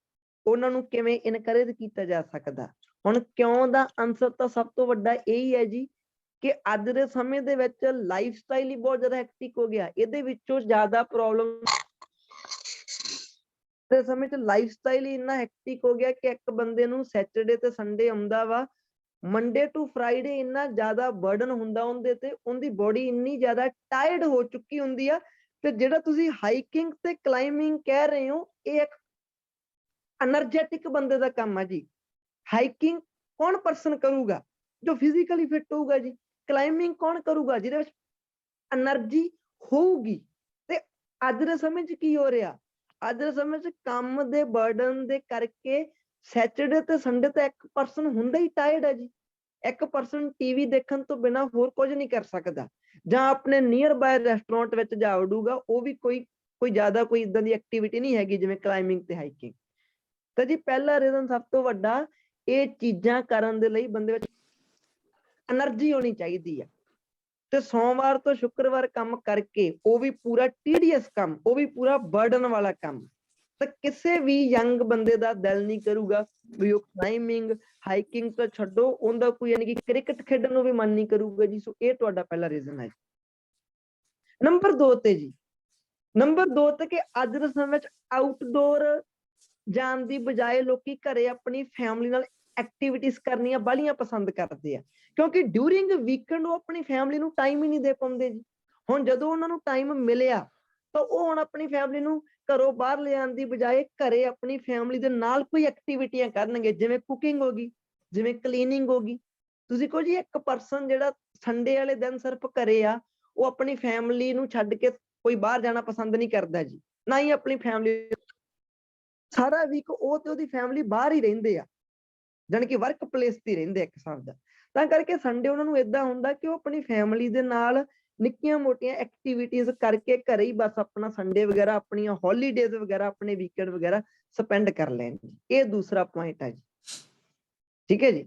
ਉਹਨਾਂ ਨੂੰ ਕਿਵੇਂ ਇਨਕਰੇਜ ਕੀਤਾ ਜਾ ਸਕਦਾ? ਹੁਣ ਕਿਉਂ ਦਾ ਆਨਸਰ ਤਾਂ ਸਭ ਤੋਂ ਵੱਡਾ ਇਹੀ ਹੈ ਜੀ ਕਿ ਅੱਜ ਦੇ ਸਮੇਂ ਦੇ ਵਿੱਚ ਲਾਈਫ ਸਟਾਈਲ ਹੀ ਬਹੁਤ ਜ਼ਿਆਦਾ ਹੈਕਟਿਕ ਹੋ ਗਿਆ। ਇਹਦੇ ਵਿੱਚੋਂ ਜ਼ਿਆਦਾ ਪ੍ਰੋਬਲਮ ਦੇ ਸਮੇਂ 'ਚ ਲਾਈਫ ਸਟਾਈਲ ਹੀ ਇੰਨਾ ਹੈਕਟਿਕ ਹੋ ਗਿਆ ਕਿ ਇੱਕ ਬੰਦੇ ਨੂੰ ਸੈਟਰਡੇ ਤੇ ਸੰਡੇ ਆਉਂਦਾ ਵਾ, ਮੰਡੇ ਟੂ ਫਰਾਈਡੇ ਇੰਨਾ ਜ਼ਿਆਦਾ ਬਰਡਨ ਹੁੰਦਾ ਉਹਦੇ ਤੇ, ਉਹਦੀ ਬੋਡੀ ਇੰਨੀ ਜ਼ਿਆਦਾ ਟਾਇਰਡ ਹੋ ਚੁੱਕੀ ਹੁੰਦੀ ਆ। ਤੇ ਜਿਹੜਾ ਤੁਸੀਂ ਹਾਈਕਿੰਗ ਤੇ ਕਲਾਈਮਿੰਗ ਕਹਿ ਰਹੇ ਹੋ ਇਹ ਇੱਕ એનર્ਜੈਟਿਕ ਬੰਦੇ ਦਾ ਕੰਮ ਆ ਜੀ। ਹਾਈਕਿੰਗ ਕੌਣ ਪਰਸਨ ਕਰੂਗਾ? ਜੋ ਫਿਜ਼ੀਕਲੀ ਫਿੱਟ ਹੋਊਗਾ ਜੀ। ਕਲਾਈਮਿੰਗ ਕੌਣ ਕਰੂਗਾ? ਜਿਹਦੇ ਵਿੱਚ એનર્ਜੀ ਹੋਊਗੀ। ਤੇ ਅੱਜ ਦੇ ਸਮੇਂ 'ਚ ਕੀ ਹੋ ਰਿਹਾ? ਅੱਜ ਦੇ ਸਮੇਂ 'ਚ ਕੰਮ ਦੇ ਬਰਡਨ ਦੇ ਕਰਕੇ ਸੈਟਰਡੇ ਤੇ ਸੰਡੇ ਤੇ ਇੱਕ ਪਰਸਨ ਹੁੰਦਾ ਹੀ ਟਾਇਰਡ ਹੈ ਜੀ। ਇੱਕ ਪਰਸਨ ਟੀਵੀ ਦੇਖਣ ਤੋਂ ਬਿਨਾ ਹੋਰ ਕੁਝ ਨਹੀਂ ਕਰ ਸਕਦਾ, ਜਾਂ ਆਪਣੇ ਨੀਅਰ ਬਾਏ ਰੈਸਟੋਰੈਂਟ ਵਿੱਚ ਜਾ ਵੜੂਗਾ, ਉਹ ਵੀ ਕੋਈ ਜ਼ਿਆਦਾ ਕੋਈ ਇਦਾਂ ਦੀ ਐਕਟੀਵਿਟੀ ਨਹੀਂ ਹੈਗੀ ਜਿਵੇਂ ਕਲਾਈਮਿੰਗ ਤੇ ਹਾਈਕਿੰਗ। ਤਾਂ ਜੀ ਪਹਿਲਾ ਰੀਜ਼ਨ ਸਭ ਤੋਂ ਵੱਡਾ, ਇਹ ਚੀਜ਼ਾਂ ਕਰਨ ਦੇ ਲਈ ਬੰਦੇ ਵਿੱਚ એનર્ਜੀ ਹੋਣੀ ਚਾਹੀਦੀ ਆ। ਤੇ ਸੋਮਵਾਰ ਤੋਂ ਸ਼ੁੱਕਰਵਾਰ ਕੰਮ ਕਰਕੇ ਉਹ ਵੀ ਪੂਰਾ ਟੀਡੀਅਸ ਕੰਮ, ਉਹ ਵੀ ਪੂਰਾ ਬਰਡਨ ਵਾਲਾ ਕੰਮ, ਤਾਂ ਕਿਸੇ ਵੀ ਯੰਗ ਬੰਦੇ ਦਾ ਦਿਲ ਨਹੀਂ ਕਰੂਗਾ ਵੀ ਉਹ ਕਲਾਈਮਿੰਗ ਹਾਈਕਿੰਗ ਤਾਂ ਛੱਡੋ, ਉਹਦਾ ਕੋਈ ਯਾਨੀ ਕਿ ਕ੍ਰਿਕਟ ਖੇਡਣ ਨੂੰ ਵੀ ਮਨ ਨਹੀਂ ਕਰੂਗਾ ਜੀ। ਸੋ ਇਹ ਤੁਹਾਡਾ ਪਹਿਲਾ ਰੀਜ਼ਨ ਹੈ। ਨੰਬਰ 2 ਤੇ ਜੀ, ਨੰਬਰ 2 ਤੇ ਕਿ ਅੱਜ ਦੇ ਸਮੇਂ ਵਿੱਚ ਆਊਟਡੋਰ ਜਾਣ ਦੀ ਬਜਾਏ ਲੋਕੀ ਘਰੇ ਆਪਣੀ ਫੈਮਿਲੀ ਨਾਲ ਐਕਟੀਵਿਟੀਜ਼ ਕਰਨੀਆਂ ਬਾਹਲੀਆਂ ਪਸੰਦ ਕਰਦੇ ਆ, ਕਿਉਂਕਿ ਡਿਊਰਿੰਗ ਵੀਕਐਂਡ ਉਹ ਆਪਣੀ ਫੈਮਿਲੀ ਨੂੰ ਟਾਈਮ ਹੀ ਨਹੀਂ ਦੇ ਪਾਉਂਦੇ ਜੀ। ਹੁਣ ਜਦੋਂ ਉਹਨਾਂ ਨੂੰ ਟਾਈਮ ਮਿਲਿਆ ਤਾਂ ਉਹ ਹੁਣ ਆਪਣੀ ਫੈਮਿਲੀ ਨੂੰ ਘਰੋਂ ਬਾਹਰ ਲਿਆਉਣ ਦੀ ਬਜਾਏ ਘਰੇ ਆਪਣੀ ਫੈਮਿਲੀ ਦੇ ਨਾਲ ਕੋਈ ਐਕਟੀਵਿਟੀਆਂ ਕਰਨਗੇ, ਜਿਵੇਂ ਕੁਕਿੰਗ ਹੋ ਗਈ, ਜਿਵੇਂ ਕਲੀਨਿੰਗ ਹੋ ਗਈ। ਤੁਸੀਂ ਕਹੋ ਜੀ ਇੱਕ ਪਰਸਨ ਜਿਹੜਾ ਸੰਡੇ ਵਾਲੇ ਦਿਨ ਸਿਰਫ ਘਰੇ ਆ, ਉਹ ਆਪਣੀ ਫੈਮਿਲੀ ਨੂੰ ਛੱਡ ਕੇ ਕੋਈ ਬਾਹਰ ਜਾਣਾ ਪਸੰਦ ਨਹੀਂ ਕਰਦਾ ਜੀ, ਨਾ ਹੀ ਆਪਣੀ ਫੈਮਿਲੀ। ਸਾਰਾ ਵੀਕ ਉਹ ਤੇ ਉਹਦੀ ਫੈਮਿਲੀ ਬਾਹਰ ਹੀ ਰਹਿੰਦੇ ਆ, ਜਾਣੀ ਕਿ ਵਰਕ ਪਲੇਸ ਤੇ ਰਹਿੰਦੇ ਇੱਕ ਹਿਸਾਬ ਦਾ। ਤਾਂ ਕਰਕੇ ਸੰਡੇ ਉਹਨਾਂ ਨੂੰ ਏਦਾਂ ਹੁੰਦਾ ਕਿ ਉਹ ਆਪਣੀ ਫੈਮਿਲੀ ਦੇ ਨਾਲ ਨਿੱਕੀਆਂ ਮੋਟੀਆਂ ਐਕਟੀਵਿਟੀਜ਼ ਕਰਕੇ ਘਰੇ ਹੀ ਬਸ ਆਪਣਾ ਸੰਡੇ ਵਗੈਰਾ, ਆਪਣੀਆਂ ਹੌਲੀਡੇਜ਼ ਵਗੈਰਾ, ਆਪਣੇ ਵੀਕਐਂਡ ਵਗੈਰਾ ਸਪੈਂਡ ਕਰ ਲੈਣ। ਇਹ ਦੂਸਰਾ ਪੁਆਇੰਟ ਹੈ ਜੀ। ਠੀਕ ਹੈ ਜੀ।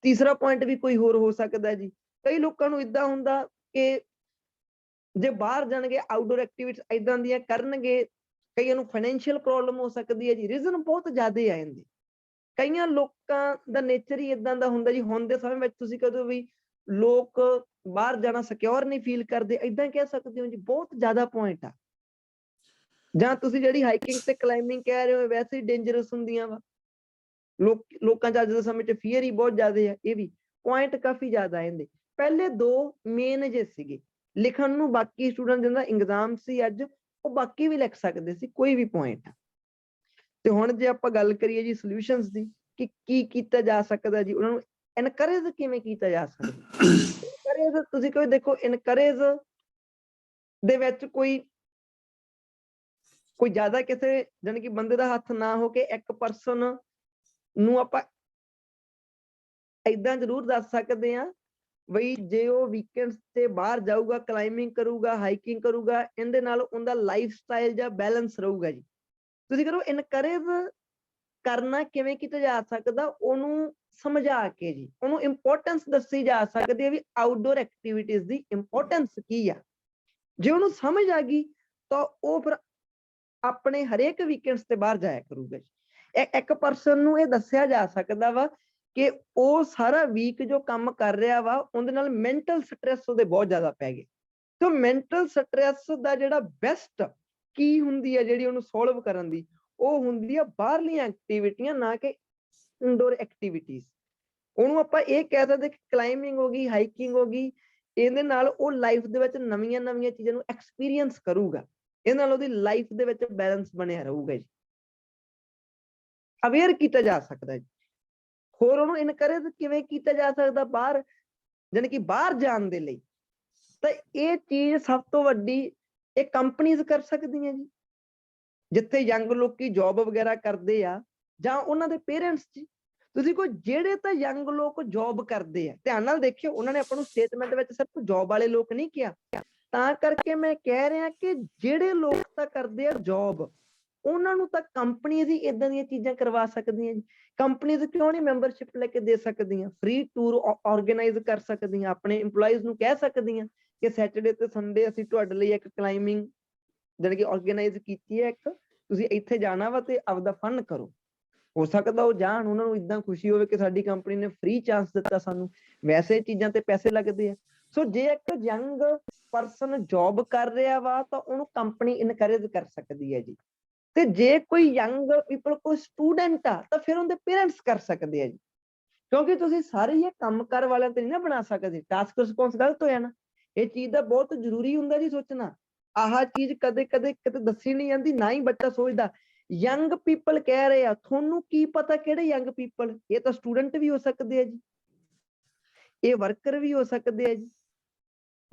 ਤੀਸਰਾ ਪੁਆਇੰਟ ਵੀ ਕੋਈ ਹੋਰ ਹੋ ਸਕਦਾ ਜੀ। ਕਈ ਲੋਕਾਂ ਨੂੰ ਏਦਾਂ ਹੁੰਦਾ ਕਿ ਜੇ ਬਾਹਰ ਜਾਣਗੇ ਆਊਟਡੋਰ ਐਕਟੀਵਿਟੀਜ਼ ਏਦਾਂ ਦੀਆਂ ਕਰਨਗੇ, ਕਈਆਂ ਨੂੰ ਫਾਈਨੈਂਸ਼ੀਅਲ ਪ੍ਰੋਬਲਮ ਹੋ ਸਕਦੀ ਹੈ ਜੀ। ਰੀਜ਼ਨ ਬਹੁਤ ਜ਼ਿਆਦਾ ਆ ਜਾਂਦੇ। ਕਈਆਂ ਲੋਕਾਂ ਦਾ ਨੇਚਰ ਹੀ ਇਦਾਂ ਦਾ ਹੁੰਦਾ ਜੀ। ਹੁਣ ਦੇ ਸਮੇਂ ਵਿੱਚ ਤੁਸੀਂ ਕਦੋਂ ਵੀ ਲੋਕ ਬਾਹਰ ਜਾਣਾ ਸਿਕਿਉਰ ਨਹੀਂ ਫੀਲ ਕਰਦੇ, ਏਦਾਂ ਕਹਿ ਸਕਦੇ ਹੋ ਜੀ। ਬਹੁਤ ਜ਼ਿਆਦਾ ਪੁਆਇੰਟ ਆ। ਜਾਂ ਤੁਸੀਂ ਜਿਹੜੀ ਹਾਈਕਿੰਗ ਤੇ ਕਲਾਈਮਿੰਗ ਕਹਿ ਰਹੇ ਹੋ ਵੈਸੇ ਹੀ ਡੇਂਜਰਸ ਹੁੰਦੀਆਂ ਵਾ। ਲੋਕਾਂ 'ਚ ਅੱਜ ਦੇ ਸਮੇਂ 'ਚ ਫੀਅਰ ਹੀ ਬਹੁਤ ਜ਼ਿਆਦਾ ਆ। ਇਹ ਵੀ ਪੁਆਇੰਟ ਕਾਫੀ ਜ਼ਿਆਦਾ ਆ ਜਾਂਦੇ। ਪਹਿਲੇ 2 ਮੇਨ ਜੇ ਸੀਗੇ ਲਿਖਣ ਨੂੰ, ਬਾਕੀ ਸਟੂਡੈਂਟ ਜਿਹਦਾ ਐਗਜ਼ਾਮ ਸੀ ਅੱਜ ਉਹ ਬਾਕੀ ਵੀ ਲਿਖ ਸਕਦੇ ਸੀ ਕੋਈ ਵੀ ਪੁਆਇੰਟ। ਤੇ ਹੁਣ ਜੇ ਆਪਾਂ ਗੱਲ ਕਰੀਏ ਜੀ ਸੋਲੂਸ਼ਨਸ ਦੀ ਕਿ ਕੀ ਕੀਤਾ ਜਾ ਸਕਦਾ ਜੀ, ਉਹਨਾਂ ਨੂੰ ਇਨਕਰੇਜ ਕਿਵੇਂ ਕੀਤਾ ਜਾ ਸਕਦਾ। ਇਨਕਰੇਜ ਤੁਸੀਂ ਕੋਈ ਦੇਖੋ, ਇਨਕਰੇਜ ਦੇ ਵਿੱਚ ਕੋਈ ਜ਼ਿਆਦਾ ਕਿਸੇ ਜਾਣੀ ਕਿ ਬੰਦੇ ਦਾ ਹੱਥ ਨਾ ਹੋ ਕੇ ਇੱਕ ਪਰਸਨ ਨੂੰ ਆਪਾਂ ਏਦਾਂ ਜ਼ਰੂਰ ਦੱਸ ਸਕਦੇ ਹਾਂ ਬਈ ਜੇ ਉਹ ਵੀਕਐਂਡਸ ਤੇ ਬਾਹਰ ਜਾਊਗਾ, ਕਲਾਈਮਿੰਗ ਕਰੂਗਾ, ਹਾਈਕਿੰਗ ਕਰੂਗਾ, ਇਹਦੇ ਨਾਲ ਉਹਦਾ ਲਾਈਫ ਸਟਾਈਲ ਜਾਂ ਬੈਲੈਂਸ ਰਹੂਗਾ ਜੀ। ਤੁਸੀਂ ਕਰੋ ਇਨਕਰੇਜ ਕਰਨਾ ਕਿਵੇਂ ਕੀਤਾ ਜਾ ਸਕਦਾ, ਉਹਨੂੰ ਸਮਝਾ ਕੇ ਜੀ, ਉਹਨੂੰ ਇੰਪੋਰਟੈਂਸ ਦੱਸੀ ਜਾ ਸਕਦੀ ਹੈ ਵੀ ਆਊਟਡੋਰ ਐਕਟੀਵਿਟੀਜ਼ ਦੀ ਇੰਪੋਰਟੈਂਸ ਕੀ ਆ। ਜੇ ਉਹਨੂੰ ਸਮਝ ਆ ਗਈ ਤਾਂ ਉਹ ਫਿਰ ਆਪਣੇ ਹਰੇਕ ਵੀਕਐਂਡਸ ਤੇ ਬਾਹਰ ਜਾਇਆ ਕਰੂਗਾ ਜੀ। ਇੱਕ ਪਰਸਨ ਨੂੰ ਇਹ ਦੱਸਿਆ ਜਾ ਸਕਦਾ ਵਾ ਕਿ ਉਹ ਸਾਰਾ ਵੀਕ ਜੋ ਕੰਮ ਕਰ ਰਿਹਾ ਵਾ ਉਹਦੇ ਨਾਲ ਮੈਂਟਲ ਸਟ੍ਰੈਸ ਉਹਦੇ ਬਹੁਤ ਜ਼ਿਆਦਾ ਪੈ ਗਏ। ਤੇ ਮੈਂਟਲ ਸਟ੍ਰੈਸ ਦਾ ਜਿਹੜਾ ਬੈਸਟ ਕੀ ਹੁੰਦੀ ਹੈ ਜਿਹੜੀ ਉਹਨੂੰ ਸੋਲਵ ਕਰਨ ਦੀ, ਉਹ ਹੁੰਦੀ ਆ ਬਾਹਰਲੀਆਂ ਐਕਟੀਵਿਟੀਆਂ, ਨਾ ਕਿ ਇਨਡੋਰ ਐਕਟੀਵਿਟੀਜ਼। ਉਹਨੂੰ ਆਪਾਂ ਇਹ ਕਹਿ ਸਕਦੇ ਕਿ ਕਲਾਈਮਿੰਗ ਹੋ ਗਈ, ਹਾਈਕਿੰਗ ਹੋ ਗਈ, ਇਹਦੇ ਨਾਲ ਉਹ ਲਾਈਫ ਦੇ ਵਿੱਚ ਨਵੀਆਂ ਨਵੀਆਂ ਚੀਜ਼ਾਂ ਨੂੰ ਐਕਸਪੀਰੀਅੰਸ ਕਰੂਗਾ। ਇਹਦੇ ਨਾਲ ਉਹਦੀ ਲਾਈਫ ਦੇ ਵਿੱਚ ਬੈਲੈਂਸ ਬਣਿਆ ਰਹੂਗਾ ਜੀ। ਅਵੇਅਰ ਕੀਤਾ ਜਾ ਸਕਦਾ ਜੀ। ਹੋਰ ਉਹਨੂੰ ਇਨਕਰੇਜ ਕਿਵੇਂ ਕੀਤਾ ਜਾ ਸਕਦਾ ਬਾਹਰ, ਜਾਣੀ ਕਿ ਬਾਹਰ ਜਾਣ ਦੇ ਲਈ, ਤਾਂ ਇਹ ਚੀਜ਼ ਸਭ ਤੋਂ ਵੱਡੀ ਇਹ ਕੰਪਨੀਜ਼ ਕਰ ਸਕਦੀਆਂ ਜੀ। ਜਿੱਥੇ ਯੰਗ ਲੋਕੀ ਜੌਬ ਵਗੈਰਾ ਕਰਦੇ ਆ ਜਾਂ ਉਹਨਾਂ ਦੇ ਪੇਰੈਂਟਸ ਜੀ, ਤੁਸੀਂ ਕੋਈ ਜਿਹੜੇ ਤਾਂ ਯੰਗ ਲੋਕ ਜੌਬ ਕਰਦੇ ਆ, ਧਿਆਨ ਨਾਲ ਦੇਖਿਓ, ਉਹਨਾਂ ਨੇ ਆਪਾਂ ਨੂੰ ਸਟੇਟਮੈਂਟ ਵਿੱਚ ਸਿਰਫ ਜੌਬ ਵਾਲੇ ਲੋਕ ਨਹੀਂ ਕਿਹਾ। ਤਾਂ ਕਰਕੇ ਮੈਂ ਕਹਿ ਰਿਹਾ ਕਿ ਜਿਹੜੇ ਲੋਕ ਤਾਂ ਕਰਦੇ ਆ ਜੌਬ, ਉਹਨਾਂ ਨੂੰ ਤਾਂ ਕੰਪਨੀਆਂ ਹੀ ਇਦਾਂ ਦੀਆਂ ਚੀਜ਼ਾਂ ਕਰਵਾ ਸਕਦੀਆਂ ਜੀ। ਕੰਪਨੀਆਂ ਕਿਉਂ ਨਹੀਂ ਮੈਂਬਰਸ਼ਿਪ ਲੈ ਕੇ ਦੇ ਸਕਦੀਆਂ, ਫ੍ਰੀ ਟੂਰ ਆਰਗੇਨਾਈਜ਼ ਕਰ ਸਕਦੀਆਂ, ਆਪਣੇ EMPLOYEES ਨੂੰ ਕਹਿ ਸਕਦੀਆਂ ਕਿ ਸੈਟਰਡੇ ਤੇ ਸੰਡੇ ਅਸੀਂ ਤੁਹਾਡੇ ਲਈ ਇੱਕ ਕਲਾਈਮਿੰਗ ਜਾਣੀ ਕਿ ਆਰਗੇਨਾਈਜ਼ ਕੀਤੀ ਹੈ, ਇੱਕ ਤੁਸੀਂ ਇੱਥੇ ਜਾਣਾ ਵਾ ਤੇ ਆਪਦਾ ਫਨ ਕਰੋ। ਹੋ ਸਕਦਾ ਉਹ ਜਾਣ, ਉਹਨਾਂ ਨੂੰ ਇਦਾਂ ਖੁਸ਼ੀ ਹੋਵੇ ਕਿ ਸਾਡੀ ਕੰਪਨੀ ਨੇ ਫ੍ਰੀ ਚਾਂਸ ਦਿੱਤਾ ਸਾਨੂੰ, ਵੈਸੇ ਚੀਜ਼ਾਂ ਤੇ ਪੈਸੇ ਲੱਗਦੇ ਆ। ਸੋ ਜੇ ਇੱਕ ਯੰਗ ਪਰਸਨ ਜੌਬ ਕਰ ਰਿਹਾ ਵਾ ਤਾਂ ਉਹਨੂੰ ਕੰਪਨੀ ਇਨਕਰੇਜ ਕਰ ਸਕਦੀ ਹੈ ਜੀ। ਤੇ ਜੇ ਕੋਈ ਯੰਗ ਪੀਪਲ ਕੋਈ ਸਟੂਡੈਂਟ ਆ ਤਾਂ ਫਿਰ ਉਹਦੇ ਪੇਰੈਂਟਸ ਕਰ ਸਕਦੇ ਆ ਜੀ। ਕਿਉਂਕਿ ਤੁਸੀਂ ਸਾਰੇ ਹੀ ਕੰਮ ਕਰ ਵਾਲਿਆਂ ਤੇ ਨਹੀਂ ਨਾ ਬਣਾ ਸਕਦੇ, ਟਾਸਕ ਰਿਸਪੌਂਸ ਗਲਤ ਹੋਇਆ ਨਾ। ਇਹ ਚੀਜ਼ ਦਾ ਬਹੁਤ ਜ਼ਰੂਰੀ ਹੁੰਦਾ ਜੀ ਸੋਚਣਾ। ਆਹ ਚੀਜ਼ ਕਦੇ ਕਦੇ ਕਿਤੇ ਦੱਸੀ ਨਹੀਂ ਜਾਂਦੀ, ਨਾ ਹੀ ਬੱਚਾ ਸੋਚਦਾ। ਯੰਗ ਪੀਪਲ ਕਹਿ ਰਹੇ ਆ, ਤੁਹਾਨੂੰ ਕੀ ਪਤਾ ਕਿਹੜੇ ਯੰਗ ਪੀਪਲ, ਇਹ ਤਾਂ ਸਟੂਡੈਂਟ ਵੀ ਹੋ ਸਕਦੇ ਆ ਜੀ, ਇਹ ਵਰਕਰ ਵੀ ਹੋ ਸਕਦੇ ਆ ਜੀ,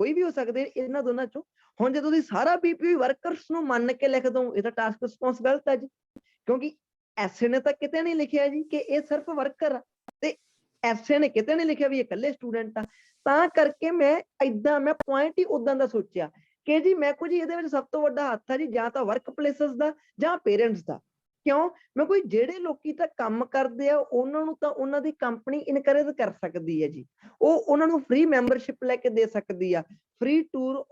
ਕੋਈ ਵੀ ਹੋ ਸਕਦੇ ਇਹਨਾਂ ਦੋਨਾਂ ਚੋਂ। ਹੁਣ ਜੇ ਤੁਸੀਂ ਸਾਰਾ ਬੀਪੀ ਵਰਕਰਸ ਨੂੰ ਮੰਨ ਕੇ ਲਿਖ ਦੋ, ਇਹ ਤਾਂ ਟਾਸਕ ਰਿਸਪੌਂਸ ਗਲਤ ਹੈ ਜੀ। ਕਿਉਂਕਿ ਐਸੇ ਨੇ ਤਾਂ ਕਿਤੇ ਨਹੀਂ ਲਿਖਿਆ ਜੀ ਕਿ ਇਹ ਸਿਰਫ ਵਰਕਰ ਆ, ਤੇ ਐਸੇ ਨੇ ਕਿਤੇ ਨਹੀਂ ਲਿਖਿਆ ਵੀ ਇਹ ਇਕੱਲੇ ਸਟੂਡੈਂਟ ਆ। ਤਾਂ ਕਰਕੇ ਮੈਂ ਪੁਆਇੰਟ ਹੀ ਉਦਾਂ ਦਾ ਸੋਚਿਆ ਕਿ ਜੀ ਮੈਂ ਕੁਝ ਇਹਦੇ ਵਿੱਚ ਸਭ ਤੋਂ ਵੱਡਾ ਹੱਥ ਆ ਜੀ, ਜਾਂ ਤਾਂ ਵਰਕ ਪਲੇਸਸ ਦਾ ਜਾਂ ਪੇਰੈਂਟਸ ਦਾ। ਕਿਉਂ? ਮੈਂ ਕੋਈ ਜਿਹੜੇ ਲੋਕੀ ਤਾਂ ਕੰਮ ਕਰਦੇ ਆ ਉਹਨਾਂ ਨੂੰ ਤਾਂ ਉਹਨਾਂ ਦੀ ਕੰਪਨੀ ਇਨਕਰੇਜ ਕਰ ਸਕਦੀ ਹੈ ਜੀ। ਉਹ ਉਹਨਾਂ ਨੂੰ ਫ੍ਰੀ ਮੈਂਬਰਸ਼ਿਪ ਲੈ ਕੇ ਦੇ ਸਕਦੀ ਆ, ਫ੍ਰੀ ਟੂਰ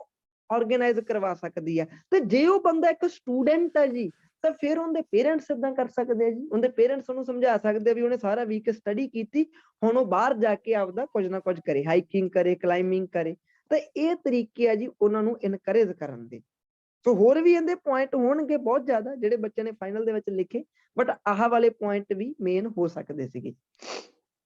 ਆਰਗੇਨਾਈਜ਼ ਕਰਵਾ ਸਕਦੀ ਆ। ਤੇ ਜੇ ਉਹ ਬੰਦਾ ਇੱਕ ਸਟੂਡੈਂਟ ਹੈ ਜੀ, ਤਾਂ ਫਿਰ ਉਹਦੇ ਪੇਰੈਂਟਸ ਏਦਾਂ ਕਰ ਸਕਦੇ ਆ ਜੀ। ਉਹਦੇ ਪੇਰੈਂਟਸ ਉਹਨੂੰ ਸਮਝਾ ਸਕਦੇ ਆ ਵੀ ਉਹਨੇ ਸਾਰਾ ਵੀਕ ਸਟੱਡੀ ਕੀਤੀ, ਹੁਣ ਉਹ ਬਾਹਰ ਜਾ ਕੇ ਆਪਦਾ ਕੁਝ ਨਾ ਕੁਝ ਕਰੇ, ਹਾਈਕਿੰਗ ਕਰੇ, ਕਲਾਈਮਿੰਗ ਕਰੇ। ਤਾਂ ਇਹ ਤਰੀਕੇ ਆ ਜੀ ਉਹਨਾਂ ਨੂੰ ਇਨਕਰੇਜ ਕਰਨ ਦੇ। ਸੋ ਹੋਰ ਵੀ ਇਹਦੇ ਪੁਆਇੰਟ ਹੋਣਗੇ ਬਹੁਤ ਜ਼ਿਆਦਾ ਜਿਹੜੇ ਬੱਚੇ ਨੇ ਫਾਈਨਲ ਦੇ ਵਿੱਚ ਲਿਖੇ, ਬਟ ਆਹ ਵਾਲੇ ਪੁਆਇੰਟ ਵੀ ਮੇਨ ਹੋ ਸਕਦੇ ਸੀਗੇ।